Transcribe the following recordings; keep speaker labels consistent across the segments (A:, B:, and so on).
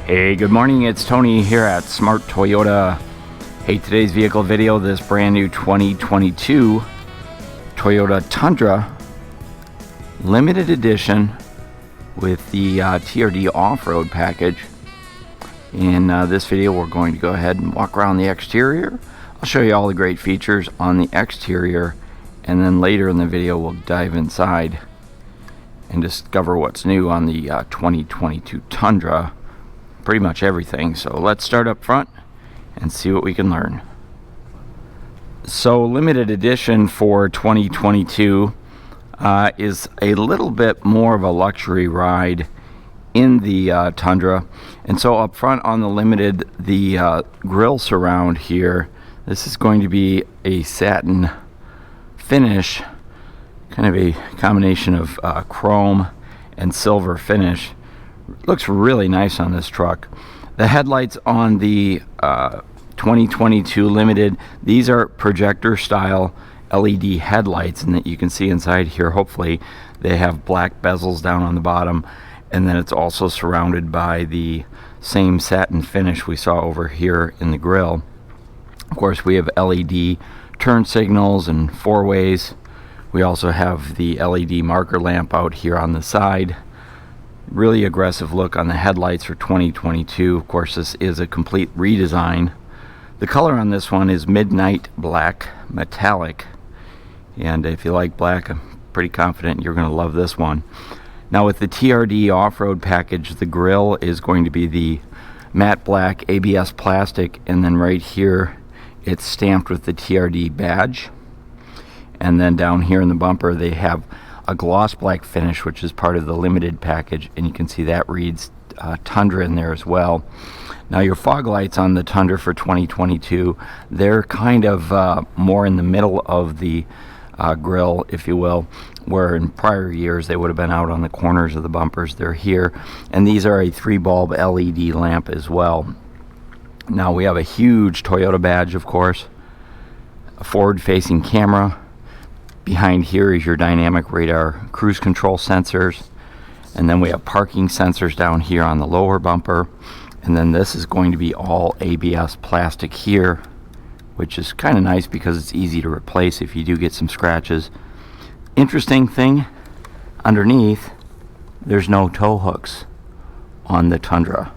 A: Hey, good morning. It's Tony here at Smart Toyota. Hey, today's vehicle video, this brand new 2022 Toyota Tundra limited edition with the TRD off-road package. In this video, we're going to go ahead and walk around the exterior. I'll show you all the great features on the exterior, and then later in the video, we'll dive inside and discover what's new on the 2022 Tundra. Pretty much everything. So let's start up front and see what we can learn. So limited edition for 2022 is a little bit more of a luxury ride in the Tundra. And so up front on the limited, the grille surround here, this is going to be a satin finish, kind of a combination of chrome and silver finish. Looks really nice on this truck. The headlights on the 2022 Limited, these are projector style LED headlights, and that you can see inside here. Hopefully they have black bezels down on the bottom, and then it's also surrounded by the same satin finish we saw over here in the grille. Of course, we have LED turn signals and four-ways. We also have the LED marker lamp out here on the side. Really aggressive look on the headlights for 2022. Of course, this is a complete redesign. The color on this one is midnight black metallic, and if you like black, I'm pretty confident you're going to love this one. Now with the TRD off-road package, the grille is going to be the matte black ABS plastic, and then right here it's stamped with the TRD badge. And then down here in the bumper they have a gloss black finish, which is part of the limited package, and you can see that reads Tundra in there as well. Now your fog lights on the Tundra for 2022, they're kind of more in the middle of the grille, if you will, where in prior years they would have been out on the corners of the bumpers. They're here, and these are a 3-bulb LED lamp as well. Now we have a huge Toyota badge, of course, a forward-facing camera. Behind here is your dynamic radar cruise control sensors, and then we have parking sensors down here on the lower bumper, and then this is going to be all ABS plastic here, which is kind of nice because it's easy to replace if you do get some scratches. Interesting thing, underneath there's no tow hooks on the Tundra,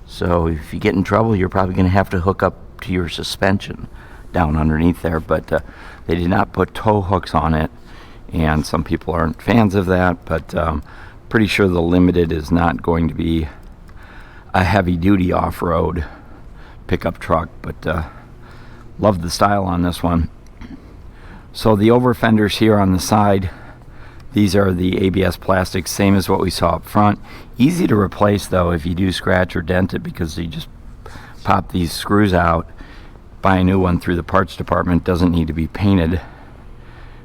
A: so if you get in trouble you're probably going to have to hook up to your suspension down underneath there, but they did not put tow hooks on it, and some people aren't fans of that, but pretty sure the Limited is not going to be a heavy-duty off-road pickup truck, but love the style on this one. So the over fenders here on the side, these are the ABS plastics, same as what we saw up front. Easy to replace though if you do scratch or dent it, because you just pop these screws out, buy a new one through the parts department. Doesn't need to be painted,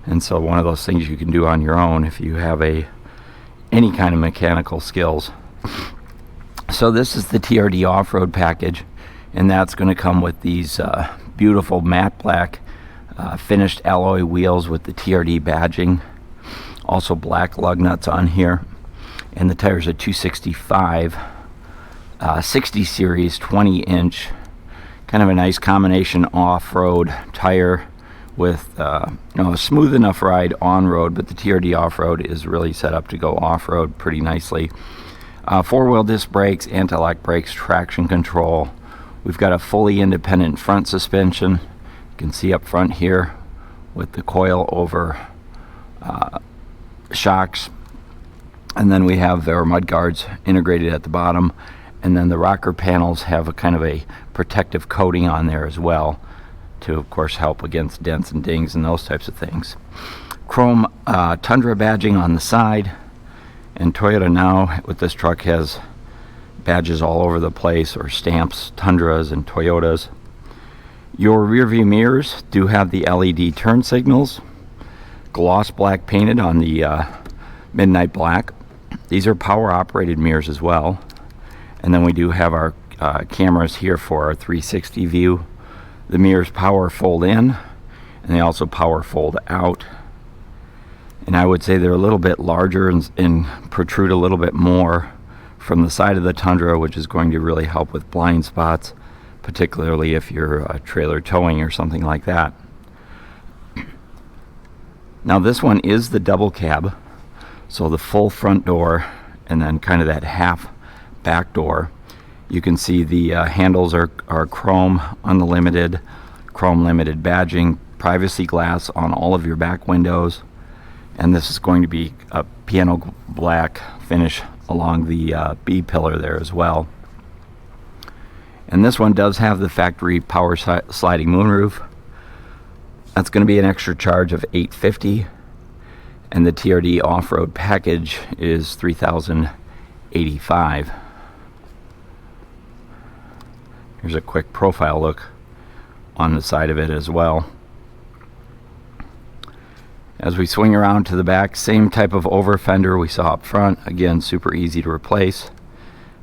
A: and so one of those things you can do on your own if you have any kind of mechanical skills. So this is the TRD off-road package, and that's going to come with these beautiful matte black finished alloy wheels with the TRD badging, also black lug nuts on here, and the tires are 265 60 series 20-inch. Kind of a nice combination off-road tire with a smooth enough ride on-road, but the TRD off-road is really set up to go off-road pretty nicely. 4-wheel disc brakes, anti-lock brakes, traction control. We've got a fully independent front suspension. You can see up front here with the coil over shocks, and then we have our mud guards integrated at the bottom. And then the rocker panels have a kind of a protective coating on there as well to, of course, help against dents and dings and those types of things. Chrome Tundra badging on the side, and Toyota now with this truck has badges all over the place, or stamps, Tundras and Toyotas. Your rear view mirrors do have the LED turn signals, gloss black painted on the midnight black. These are power operated mirrors as well. And then we do have our cameras here for our 360 view. The mirrors power fold in, and they also power fold out. And I would say they're a little bit larger and protrude a little bit more from the side of the Tundra, which is going to really help with blind spots, particularly if you're trailer towing or something like that. Now this one is the double cab, so the full front door and then kind of that half back door. You can see the handles are chrome unlimited, chrome limited badging, privacy glass on all of your back windows, and this is going to be a piano black finish along the B pillar there as well. And this one does have the factory power sliding moonroof. That's going to be an extra charge of $850, and the TRD off-road package is $3,085. Here's a quick profile look on the side of it as well. As we swing around to the back, same type of over fender we saw up front. Again, super easy to replace.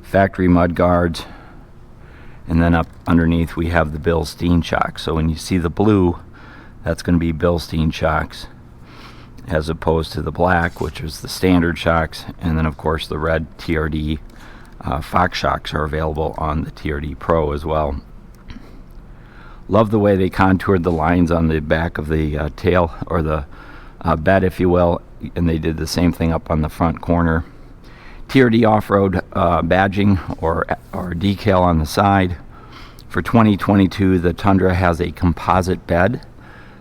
A: Factory mud guards. And then up underneath we have the Bilstein shocks. So when you see the blue, that's going to be Bilstein shocks, as opposed to the black, which is the standard shocks. And then of course the red TRD Fox shocks are available on the TRD Pro as well. Love the way they contoured the lines on the back of the tail, or the bed if you will, and they did the same thing up on the front corner. TRD off-road badging or decal on the side. For 2022, the Tundra has a composite bed,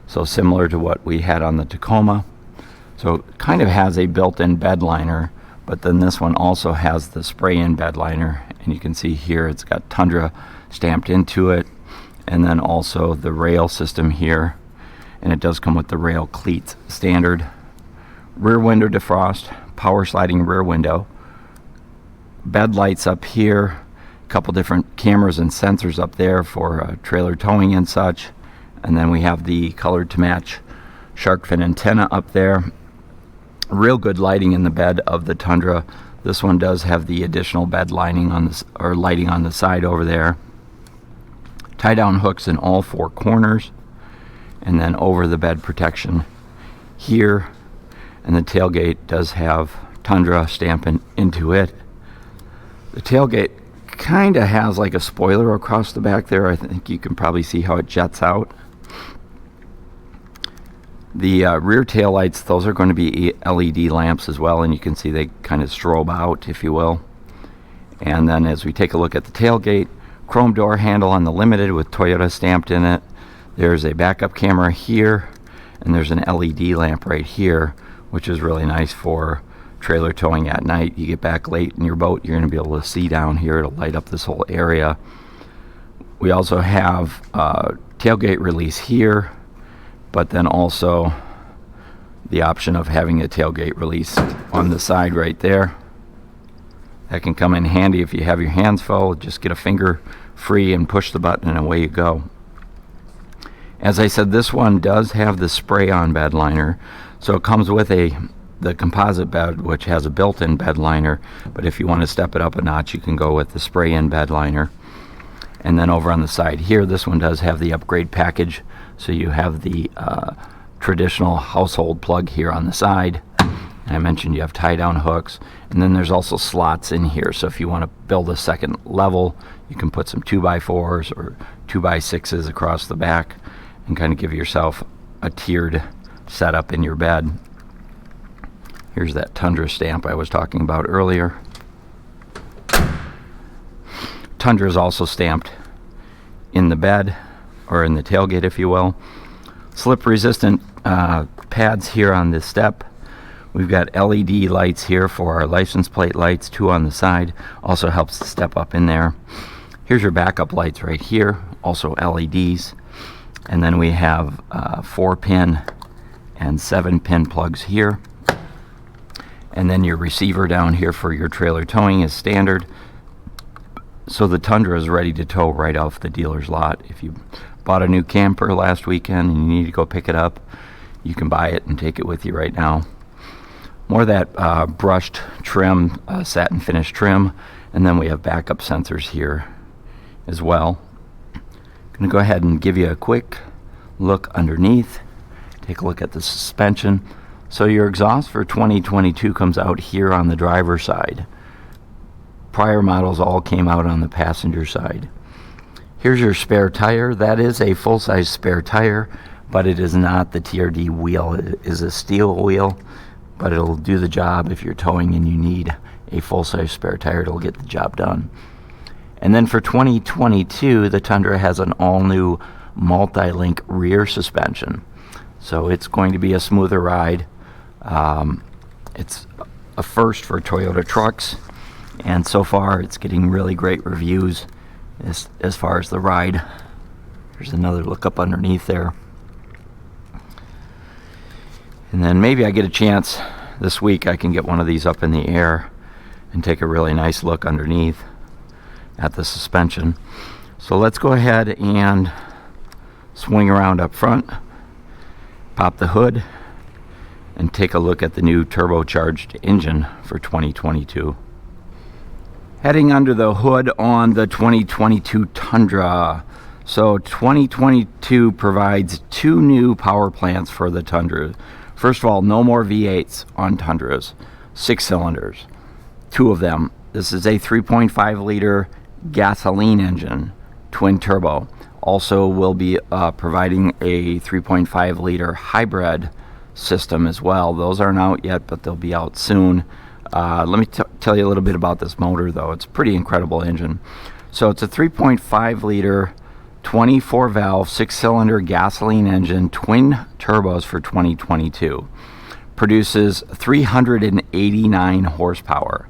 A: so similar to what we had on the Tacoma. So it kind of has a built-in bed liner, but then this one also has the spray-in bed liner, and you can see here it's got Tundra stamped into it, and then also the rail system here, and it does come with the rail cleats standard. Rear window defrost, power sliding rear window, bed lights up here, a couple different cameras and sensors up there for trailer towing and such, and then we have the colored to match shark fin antenna up there. Real good lighting in the bed of the Tundra. This one does have the additional bed lining on this, or lighting on the side over there. Tie down hooks in all four corners, and then over the bed protection here, and the tailgate does have Tundra stamping into it. The tailgate kind of has like a spoiler across the back there. I think you can probably see how it jets out. The rear tail lights, those are going to be LED lamps as well, and you can see they kind of strobe out, if you will. And then as we take a look at the tailgate, chrome door handle on the Limited with Toyota stamped in it. There's a backup camera here, and there's an LED lamp right here, which is really nice for trailer towing at night. You get back late in your boat, you're going to be able to see down here. It'll light up this whole area. We also have tailgate release here, but then also the option of having a tailgate release on the side right there. That can come in handy if you have your hands full. Just get a finger free and push the button and away you go. As I said, this one does have the spray-on bed liner, so it comes with the composite bed, which has a built-in bed liner, but if you want to step it up a notch, you can go with the spray-in bed liner. And then over on the side here, this one does have the upgrade package, so you have the traditional household plug here on the side. And I mentioned you have tie-down hooks, and then there's also slots in here, so if you want to build a second level, you can put some 2x4s or 2x6s across the back and kind of give yourself a tiered setup in your bed. Here's that Tundra stamp I was talking about earlier. Tundra is also stamped in the bed, or in the tailgate if you will. Slip resistant pads here on this step. We've got LED lights here for our license plate lights, 2 on the side. Also helps to step up in there. Here's your backup lights right here, also LEDs. And then we have 4-pin and 7-pin plugs here. And then your receiver down here for your trailer towing is standard. So the Tundra is ready to tow right off the dealer's lot. If you bought a new camper last weekend and you need to go pick it up, you can buy it and take it with you right now. More of that brushed trim, satin finish trim, and then we have backup sensors here as well. I'm going to go ahead and give you a quick look underneath. Take a look at the suspension. So your exhaust for 2022 comes out here on the driver's side. prior models all came out on the passenger side. Here's your spare tire. That is a full-size spare tire, but it is not the TRD wheel. It is a steel wheel, but it'll do the job if you're towing and you need a full-size spare tire. It'll get the job done. And then for 2022, the Tundra has an all-new multi-link rear suspension. So it's going to be a smoother ride. It's a first for Toyota trucks, and so far it's getting really great reviews as far as the ride. There's another look up underneath there. And then maybe I get a chance this week, I can get one of these up in the air and take a really nice look underneath at the suspension. So let's go ahead and swing around up front, pop the hood, and take a look at the new turbocharged engine for 2022. Heading under the hood on the 2022 Tundra. So 2022 provides two new power plants for the Tundra. First of all, no more V8s on Tundras, 6 cylinders, 2 of them. This is a 3.5 liter gasoline engine, twin turbo. Also will be providing a 3.5 liter hybrid system as well. Those aren't out yet, but they'll be out soon. Let me tell you a little bit about this motor, though. It's a pretty incredible engine. So it's a 3.5 liter 24 valve 6-cylinder gasoline engine, twin turbos for 2022. Produces 389 horsepower,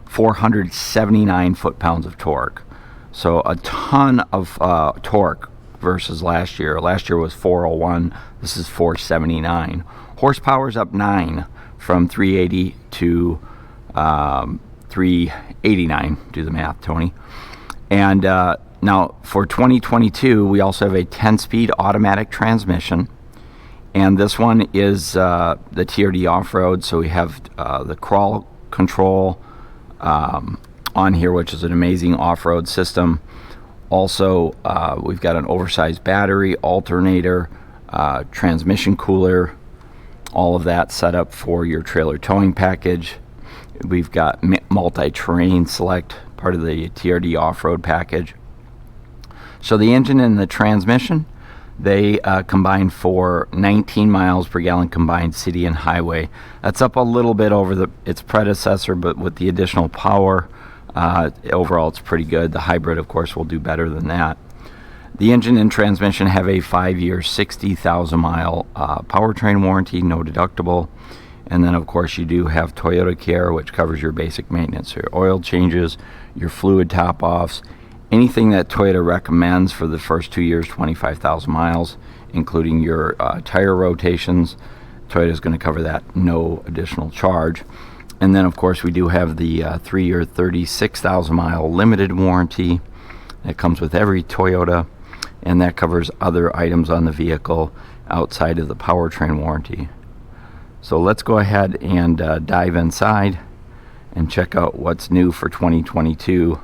A: 479 foot-pounds of torque. So a ton of torque versus last year. Last year was 401. This is 479. Horsepower's up 9 from 380 to 389. Do the math, Tony. And now for 2022, we also have a 10-speed automatic transmission. And this one is the TRD off-road. So we have the crawl control on here, which is an amazing off-road system. Also, we've got an oversized battery, alternator, transmission cooler, all of that set up for your trailer towing package. We've got multi-terrain select, part of the TRD off-road package. So the engine and the transmission, they combine for 19 miles per gallon combined city and highway. That's up a little bit over its predecessor, but with the additional power, overall it's pretty good. The hybrid, of course, will do better than that. The engine and transmission have a 5-year, 60,000 mile powertrain warranty, no deductible. And then, of course, you do have Toyota Care, which covers your basic maintenance, your oil changes, your fluid top-offs, anything that Toyota recommends for the first 2 years, 25,000 miles, including your tire rotations. Toyota is going to cover that, no additional charge. And then, of course, we do have the 3-year, 36,000 mile limited warranty that comes with every Toyota, and that covers other items on the vehicle outside of the powertrain warranty. So let's go ahead and dive inside and check out what's new for 2022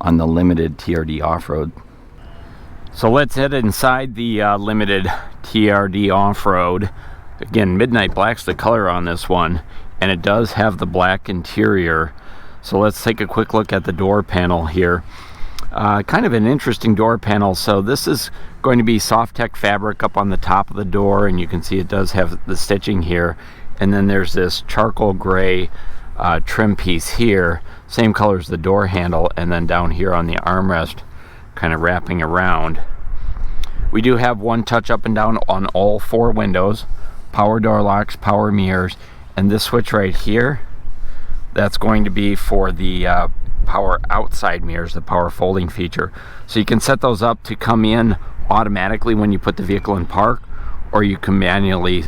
A: on the limited TRD off-road. So let's head inside the limited TRD off-road. Again, midnight black's the color on this one, and it does have the black interior. So let's take a quick look at the door panel here. Kind of an interesting door panel. So this is going to be soft tech fabric up on the top of the door, and you can see it does have the stitching here. And then there's this charcoal gray trim piece here, same color as the door handle, and then down here on the armrest, kind of wrapping around. We do have one touch up and down on all 4 windows, power door locks, power mirrors, and this switch right here, that's going to be for the power outside mirrors, the power folding feature. So you can set those up to come in automatically when you put the vehicle in park, or you can manually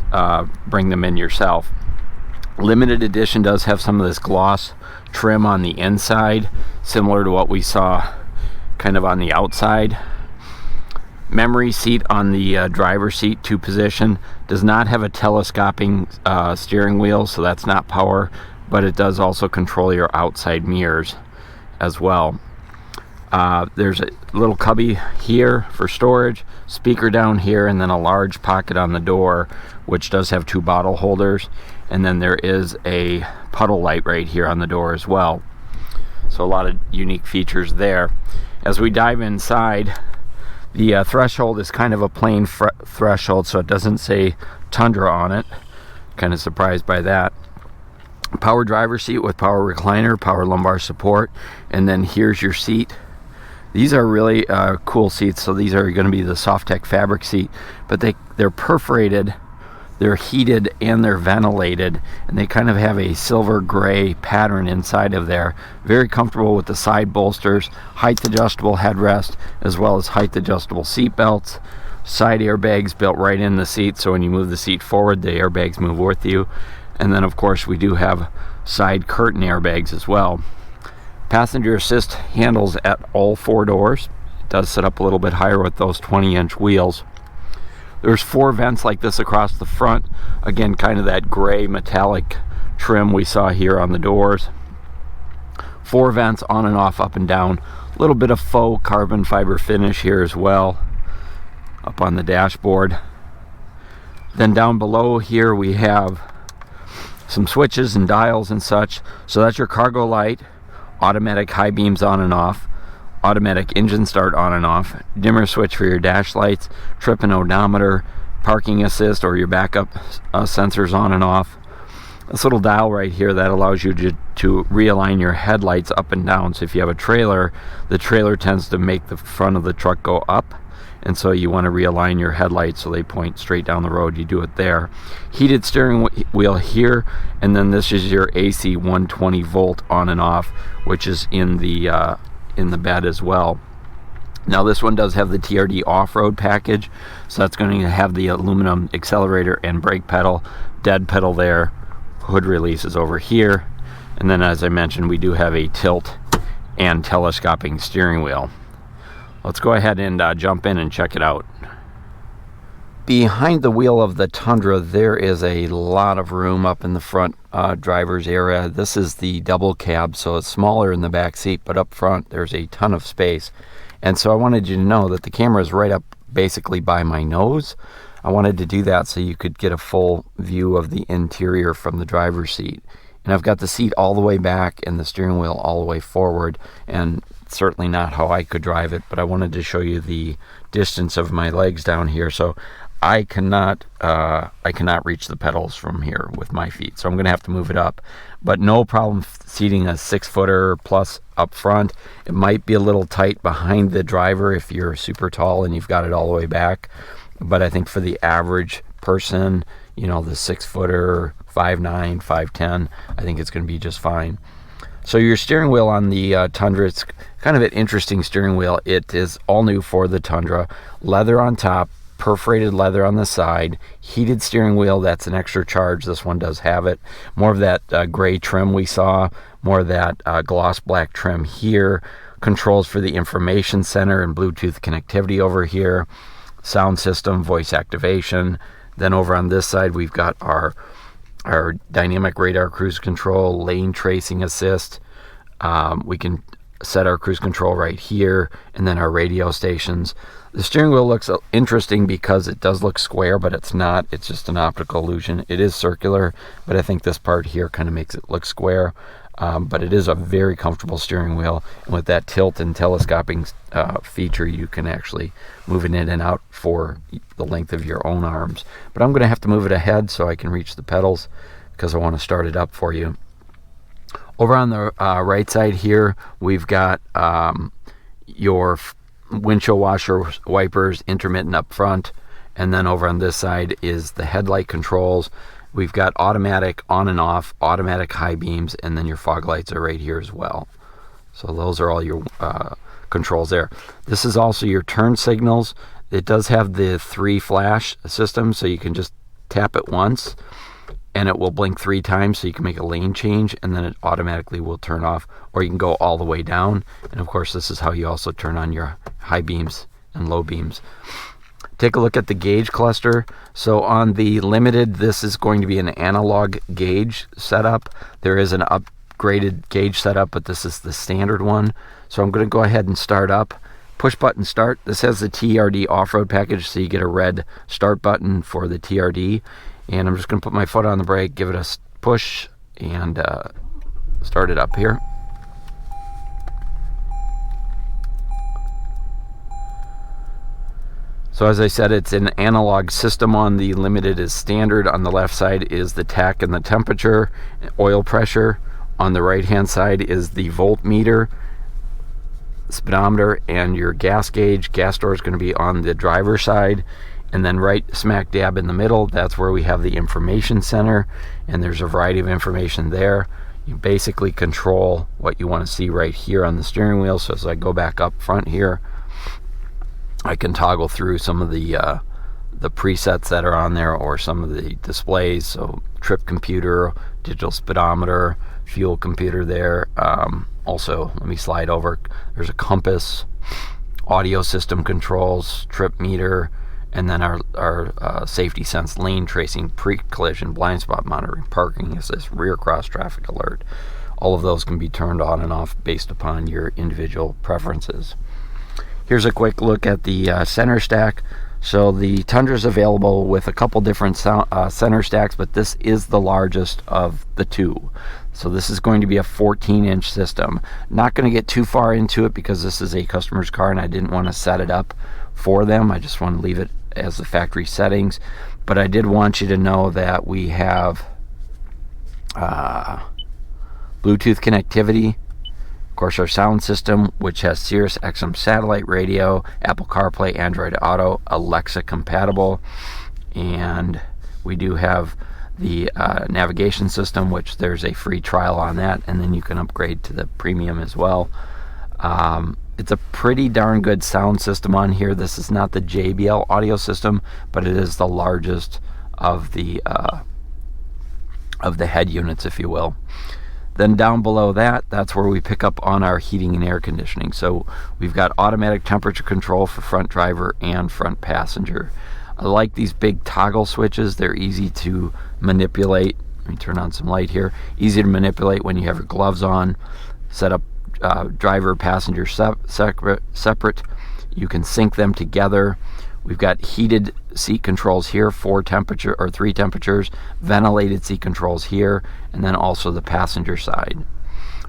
A: bring them in yourself. Limited edition does have some of this gloss trim on the inside, similar to what we saw kind of on the outside. Memory seat on the driver's seat 2 position. Does not have a telescoping steering wheel, so that's not power, but it does also control your outside mirrors as well. There's a little cubby here for storage, speaker down here, and then a large pocket on the door, which does have 2 bottle holders, and then there is a puddle light right here on the door as well. So a lot of unique features there. As we dive inside, the threshold is kind of a plain threshold, so it doesn't say Tundra on it. Kind of surprised by that. Power driver's seat with power recliner, power lumbar support, and then here's your seat. These are really cool seats. So these are going to be the Softech fabric seat, but they're perforated, they're heated, and they're ventilated, and they kind of have a silver gray pattern inside of there. Very comfortable with the side bolsters, height adjustable headrest, as well as height adjustable seat belts. Side airbags built right in the seat, so when you move the seat forward, the airbags move with you. And then of course we do have side curtain airbags as well. Passenger assist handles at all 4 doors. It does sit up a little bit higher with those 20-inch wheels. There's 4 vents like this across the front. Again, kind of that gray metallic trim we saw here on the doors. 4 vents on and off, up and down. A little bit of faux carbon fiber finish here as well, up on the dashboard. Then down below here we have some switches and dials and such. So that's your cargo light, automatic high beams on and off, automatic engine start on and off, dimmer switch for your dash lights, trip and odometer, parking assist or your backup sensors on and off. This little dial right here that allows you to realign your headlights up and down. So if you have a trailer, the trailer tends to make the front of the truck go up, and so you want to realign your headlights so they point straight down the road. You do it there. Heated steering wheel here, and then this is your AC 120 volt on and off, which is in the bed as well. Now this one does have the TRD off-road package, so that's going to have the aluminum accelerator and brake pedal, dead pedal there, hood releases over here, and then as I mentioned, we do have a tilt and telescoping steering wheel. Let's go ahead and jump in and check it out. Behind the wheel of the Tundra, there is a lot of room up in the front driver's area. This is the double cab, so it's smaller in the back seat, but up front there's a ton of space. And so I wanted you to know that the camera is right up basically by my nose. I wanted to do that so you could get a full view of the interior from the driver's seat. And I've got the seat all the way back and the steering wheel all the way forward, and certainly not how I could drive it, but I wanted to show you the distance of my legs down here. So I cannot reach the pedals from here with my feet, so I'm going to have to move it up. But no problem seating a 6-footer plus up front. It might be a little tight behind the driver if you're super tall and you've got it all the way back, but I think for the average person, you know, the 6-footer, 5'9", 5'10", I think it's going to be just fine. So your steering wheel on the Tundra, it's kind of an interesting steering wheel. It is all new for the Tundra. Leather on top, perforated leather on the side, heated steering wheel. That's an extra charge. This one does have it. More of that gray trim we saw, more of that gloss black trim here. Controls for the information center and Bluetooth connectivity over here. Sound system, voice activation. Then over on this side, we've got our dynamic radar cruise control, lane tracing assist. We can set our cruise control right here, and then our radio stations. The steering wheel looks interesting because it does look square, but it's not. It's just an optical illusion. It is circular, but I think this part here kind of makes it look square. But it is a very comfortable steering wheel, and with that tilt and telescoping feature, you can actually move it in and out for the length of your own arms. But I'm going to have to move it ahead so I can reach the pedals because I want to start it up for you. Over on the right side here, we've got your windshield washer wipers, intermittent up front, and then over on this side is the headlight controls. We've got automatic on and off, automatic high beams, and then your fog lights are right here as well. So those are all your controls there. This is also your turn signals. It does have the 3 flash system, so you can just tap it once and it will blink 3 times, so you can make a lane change, and then it automatically will turn off, or you can go all the way down. And of course, this is how you also turn on your high beams and low beams. Take a look at the gauge cluster. So on the Limited, this is going to be an analog gauge setup. There is an upgraded gauge setup, but this is the standard one. So I'm going to go ahead and start up. Push button start. This has the TRD off-road package, so you get a red start button for the TRD. And I'm just going to put my foot on the brake, give it a push, and start it up here. So as I said, it's an analog system. On the Limited is standard. On the left side is the tach and the temperature, oil pressure. On the right hand side is the voltmeter, speedometer, and your gas gauge. Gas door is going to be on the driver's side. And then right smack dab in the middle, that's where we have the information center. And there's a variety of information there. You basically control what you want to see right here on the steering wheel. So as I go back up front here, I can toggle through some of the presets that are on there, or some of the displays. So trip computer, digital speedometer, fuel computer there. Also, let me slide over. There's a compass, audio system controls, trip meter, and then our safety sense, lane tracing, pre-collision, blind spot monitoring, parking assist, rear cross traffic alert. All of those can be turned on and off based upon your individual preferences. Here's a quick look at the center stack. So the Tundra is available with a couple different center stacks, but this is the largest of the two. So this is going to be a 14-inch system. Not going to get too far into it because this is a customer's car and I didn't want to set it up for them. I just want to leave it as the factory settings. But I did want you to know that we have Bluetooth connectivity. Of course, our sound system, which has Sirius XM satellite radio, Apple CarPlay, Android Auto, Alexa compatible, and we do have the navigation system, which there's a free trial on that, and then you can upgrade to the premium as well. It's a pretty darn good sound system on here. This is not the JBL audio system, but it is the largest of the head units, if you will. Then down below that, that's where we pick up on our heating and air conditioning. So we've got automatic temperature control for front driver and front passenger. I like these big toggle switches. They're easy to manipulate. Let me turn on some light here. Easy to manipulate when you have your gloves on. Set up driver passenger separate. You can sync them together. We've got heated seat controls here, 3 temperatures, ventilated seat controls here, and then also the passenger side.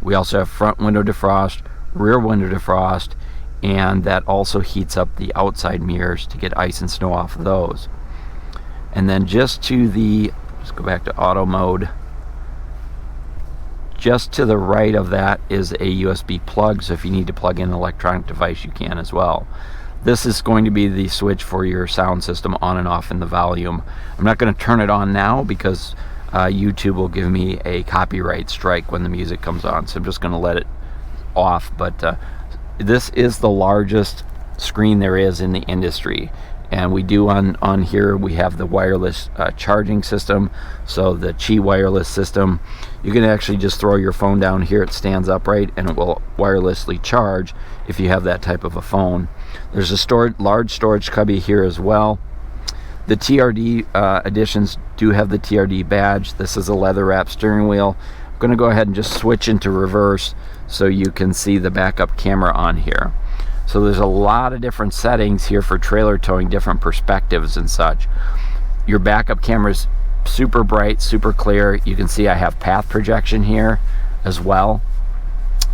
A: We also have front window defrost, rear window defrost, and that also heats up the outside mirrors to get ice and snow off of those. And then let's go back to auto mode. Just to the right of that is a USB plug, so if you need to plug in an electronic device, you can as well. This is going to be the switch for your sound system on and off in the volume. I'm not going to turn it on now because YouTube will give me a copyright strike when the music comes on, so I'm just going to let it off. But this is the largest screen there is in the industry, and we do on here, we have the wireless charging system. So the Qi wireless system, you can actually just throw your phone down here, it stands upright, and it will wirelessly charge if you have that type of a phone. There's a large storage cubby here as well. The TRD editions do have the TRD badge. This is a leather wrap steering wheel. I'm going to go ahead and just switch into reverse so you can see the backup camera on here. So there's a lot of different settings here for trailer towing, different perspectives and such. Your backup camera is super bright, super clear. You can see I have path projection here as well.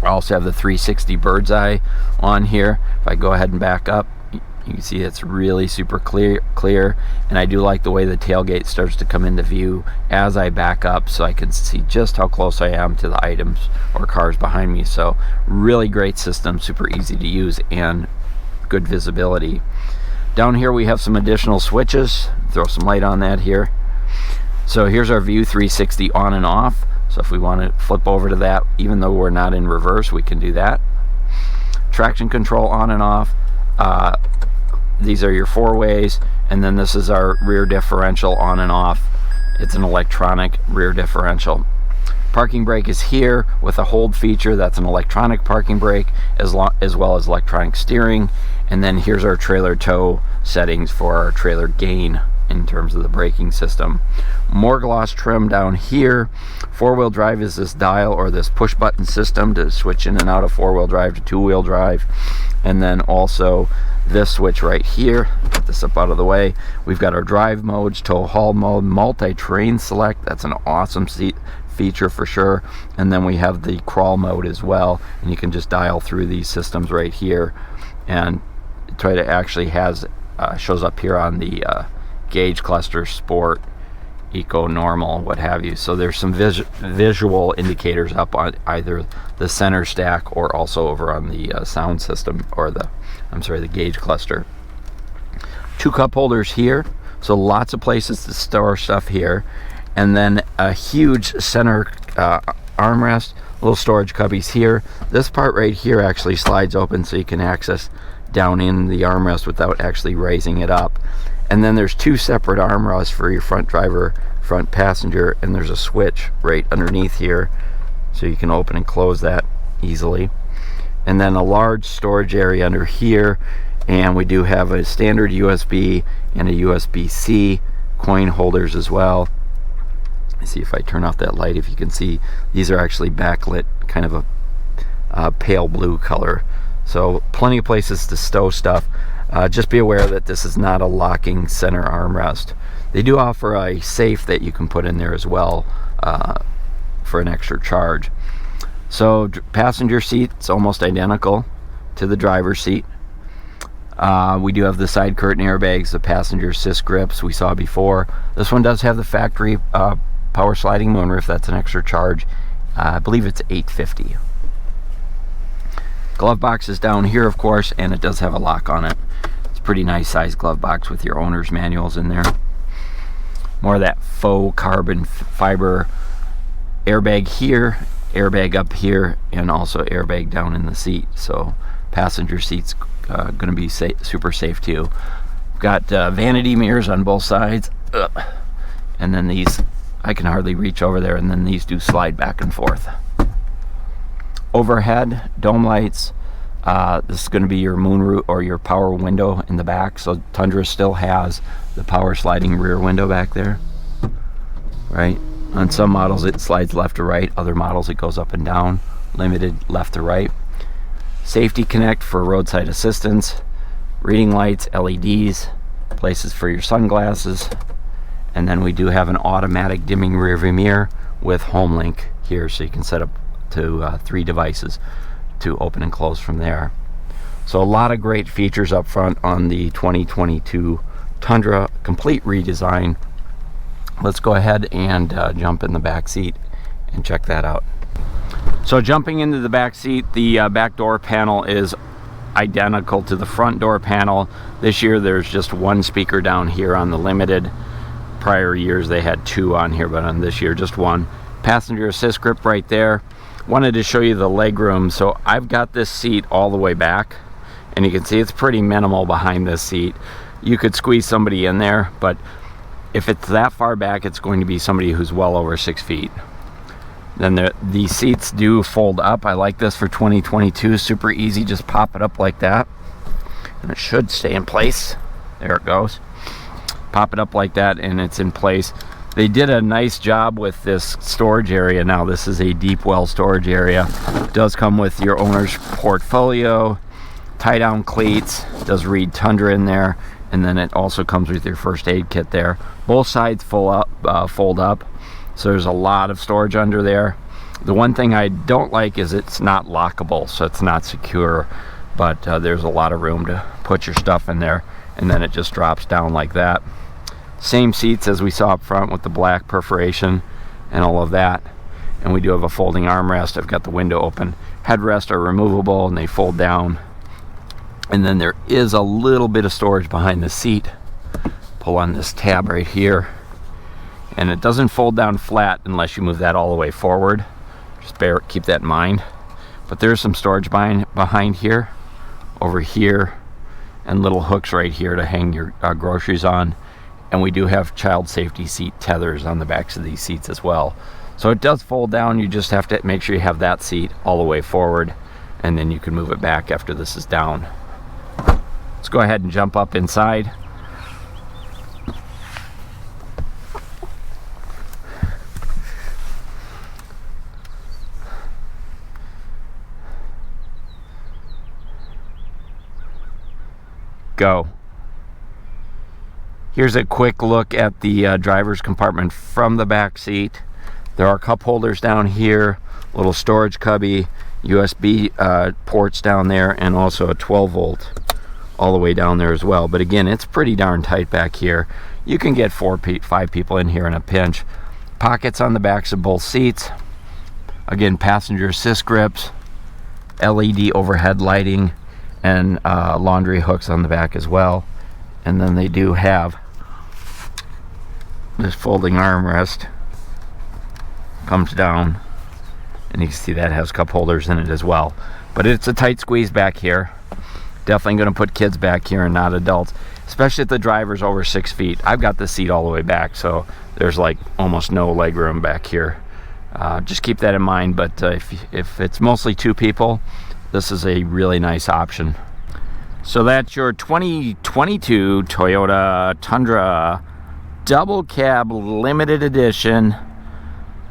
A: I also have the 360 bird's eye on here. If I go ahead and back up, you can see it's really super clear, and I do like the way the tailgate starts to come into view as I back up, so I can see just how close I am to the items or cars behind me. So really great system, super easy to use, and good visibility. Down here we have some additional switches. Throw some light on that here. So here's our view 360 on and off. So if we want to flip over to that, even though we're not in reverse, we can do that. Traction control on and off. These are your 4-ways, and then this is our rear differential on and off. It's an electronic rear differential. Parking brake is here with a hold feature. That's an electronic parking brake as well as electronic steering. And then here's our trailer tow settings for our trailer gain in terms of the braking system. More gloss trim down here. 4-wheel drive is this dial or this push button system to switch in and out of 4-wheel drive to 2-wheel drive. And then also this switch right here, get this up out of the way. We've got our drive modes, tow haul mode, multi-terrain select. That's an awesome feature for sure. And then we have the crawl mode as well, and you can just dial through these systems right here and try to actually has shows up here on the gauge cluster: sport, eco, normal, what have you. So there's some visual indicators up on either the center stack or also over on the sound system, or the gauge cluster. 2 cup holders here, so lots of places to store stuff here, and then a huge center armrest, little storage cubbies here. This part right here actually slides open so you can access down in the armrest without actually raising it up. And then there's 2 separate armrests for your front driver, front passenger, and there's a switch right underneath here so you can open and close that easily. And then a large storage area under here, and we do have a standard USB and a USB-C coin holders as well. Let's see if I turn off that light, if you can see these are actually backlit, kind of a pale blue color. So plenty of places to stow stuff. Just be aware that this is not a locking center armrest. They do offer a safe that you can put in there as well for an extra charge. So passenger seat, it's almost identical to the driver's seat. We do have the side curtain airbags, the passenger assist grips we saw before. This one does have the factory power sliding moonroof. That's an extra charge. I believe it's $850. Glove box is down here, of course, and it does have a lock on it. It's a pretty nice size glove box with your owner's manuals in there. More of that faux carbon fiber airbag here, airbag up here, and also airbag down in the seat. So passenger seat's going to be super safe too. Got vanity mirrors on both sides. And then these, I can hardly reach over there, and then these do slide back and forth. Overhead dome lights. This is going to be your moonroof or your power window in the back. So Tundra still has the power sliding rear window back there, right? On some models it slides left to right, other models it goes up and down. Limited left to right. Safety connect for roadside assistance. Reading lights, LEDs, places for your sunglasses, and then we do have an automatic dimming rear view mirror with home link here, so you can set up to 3 devices to open and close from there. So a lot of great features up front on the 2022 Tundra, complete redesign. Let's go ahead and jump in the back seat and check that out. So jumping into the back seat, the back door panel is identical to the front door panel. This year there's just 1 speaker down here on the Limited. Prior years they had 2 on here, but on this year just 1. Passenger assist grip right there. Wanted to show you the leg room. So I've got this seat all the way back, and you can see it's pretty minimal behind this seat. You could squeeze somebody in there, but if it's that far back, it's going to be somebody who's well over 6 feet. Then the seats do fold up. I like this for 2022. Super easy, just pop it up like that, and it should stay in place. There it goes. Pop it up like that, and it's in place. They did a nice job with this storage area. Now this is a deep well storage area. It does come with your owner's portfolio, tie down cleats, does read Tundra in there, and then it also comes with your first aid kit there. Both sides fold up, so there's a lot of storage under there. The one thing I don't like is it's not lockable, so it's not secure, but there's a lot of room to put your stuff in there, and then it just drops down like that. Same seats as we saw up front with the black perforation and all of that. And we do have a folding armrest. I've got the window open. Headrests are removable and they fold down. And then there is a little bit of storage behind the seat. Pull on this tab right here, and it doesn't fold down flat unless you move that all the way forward. Just keep that in mind. But there's some storage behind here, over here, and little hooks right here to hang your groceries on. And we do have child safety seat tethers on the backs of these seats as well. So it does fold down. You just have to make sure you have that seat all the way forward, and then you can move it back after this is down. Let's go ahead and jump up inside. Go. Here's a quick look at the driver's compartment from the back seat. There are cup holders down here, little storage cubby, USB ports down there, and also a 12-volt all the way down there as well. But again, it's pretty darn tight back here. You can get 5 people in here in a pinch. Pockets on the backs of both seats. Again, passenger assist grips, LED overhead lighting, and laundry hooks on the back as well. And then they do have this folding armrest. Comes down, and you can see that has cup holders in it as well. But it's a tight squeeze back here. Definitely going to put kids back here and not adults, especially if the driver's over 6 feet. I've got the seat all the way back, so there's like almost no leg room back here. Just keep that in mind. But if it's mostly 2 people, this is a really nice option. So that's your 2022 Toyota Tundra double cab limited edition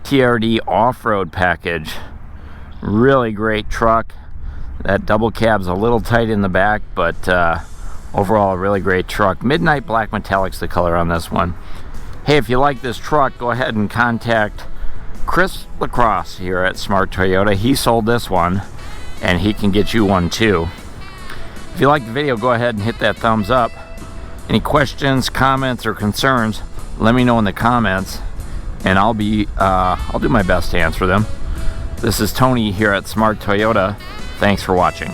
A: TRD off-road package. Really great truck. That double cab's a little tight in the back, but overall a really great truck. Midnight black metallic's the color on this one. Hey, if you like this truck, go ahead and contact Chris Lacrosse here at Smart Toyota. He sold this one, and he can get you one too. If you like the video, go ahead and hit that thumbs up. Any questions, comments, or concerns, let me know in the comments, and I'll do my best to answer them. This is Tony here at Smart Toyota. Thanks for watching.